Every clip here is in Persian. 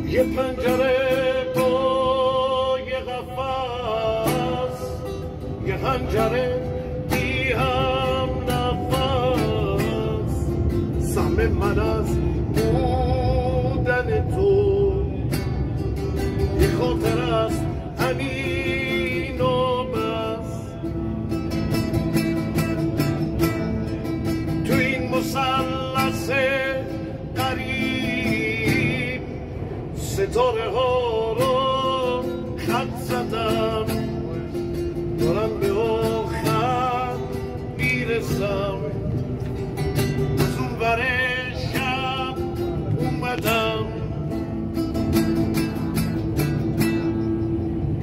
یه پنجره با یه قفس، یه حنجره بی هم نفس، سهم من از بودن تو یه خاطر است همین و بس. تو این مثلث غریب ستاره ها رو خط زدم، دارم به آخر میرسم، از اون ور شب اومدم.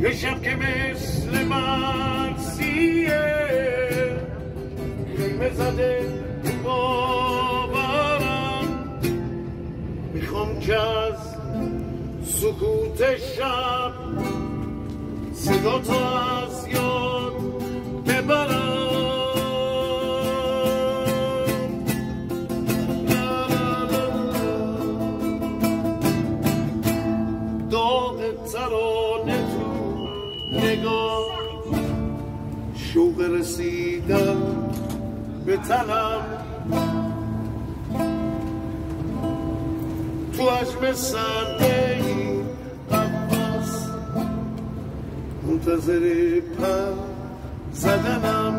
یه شب که مثل مرسیه خیمه زده باورم، میخوام که از سکوت شب صدا تو از یاد ببرم. داغ ترانه تو نگاه، شوق رسیدن به تنم، تو عجم سرده این قفص منتظر پر زدنم.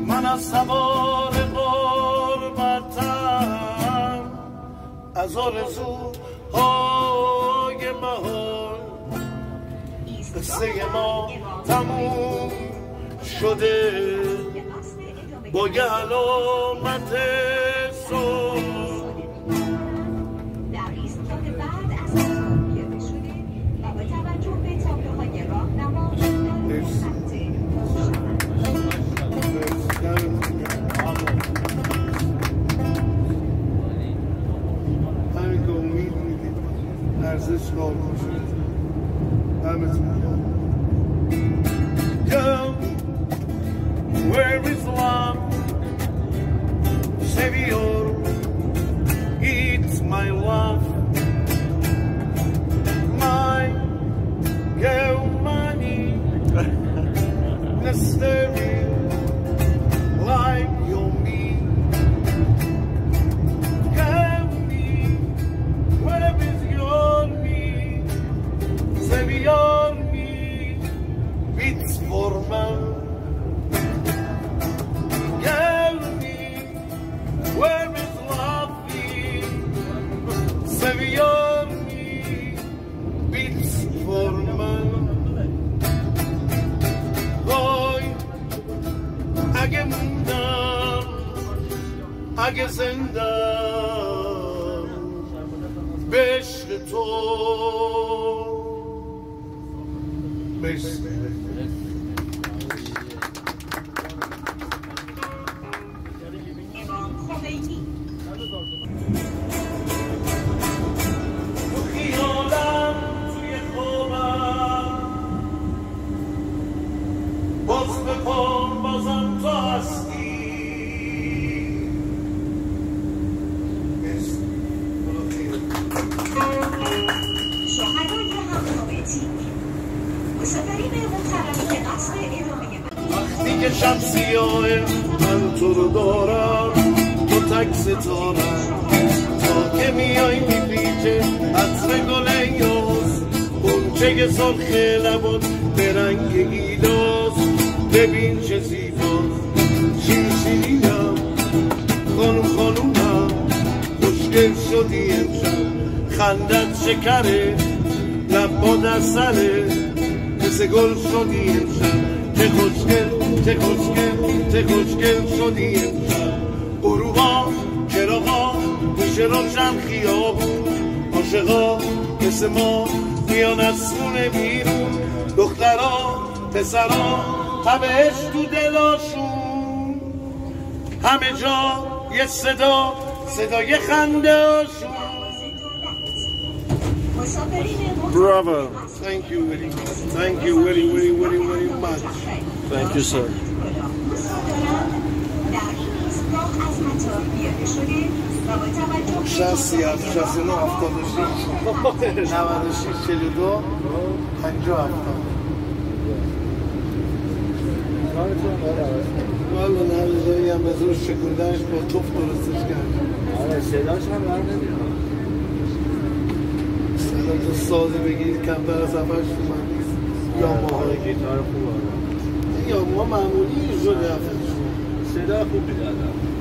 من از سوار غربتم، از آرزوهای بهار، قصه ما تموم شده با یه علامت صبح. در ایستگاه بعد از اتوبان پیاده شده و با توجه به تابلوهای راهنما در خط همین که امید میدید ارزش کار باشید. همتون Come, where is love? Savior, it's my love, my girl money, necessary like you me. Tell me, where is your me? Savior, me, it's for man. Where is love? Savior, me beats for man. Boy, اگه موندم، اگه زندم به عشق تو، بازم تو هستی. شهدای همنامتی مسافرین محترمی قصد ادامه وقتی که شب سیاهه من تو رو دارم، تو تک ستارم، تا که میای میپیچه عطر گل یاس، غنچه سرخ لبات به رنگ گیلاس. ببین چه زیباست شیرینم، خانوم خانومم خوشگل شدی امشب، خندت شکره لبات اصله، مثل گل شدی امشب، چه خوشگل چه خوشگل چه خوشگل شدی امشب. غروبا چراغا میشه روشن خیابون، عاشقا مثل ما میان از خونه بیرون، دخترا پسرا همه عشق تو دلاشون، همه جا یه صدا، صدای خنده هاشون. Bravo. Thank you very much. Thank you very much. Thank you, sir. قطار پیاده شده و با توجه به 60 69 76 96 42 50 70 والا نمی‌ذاری هم به زور شکوندنش با توف درستش کرد. آره صداش هم بر نمیاد. صدا تو سازی بگیرید کمتر از 7-8 تومن نیست. یاماها گیتار خوبه. یاماها معمولی اینجوری هفته صدا خوبی دادم.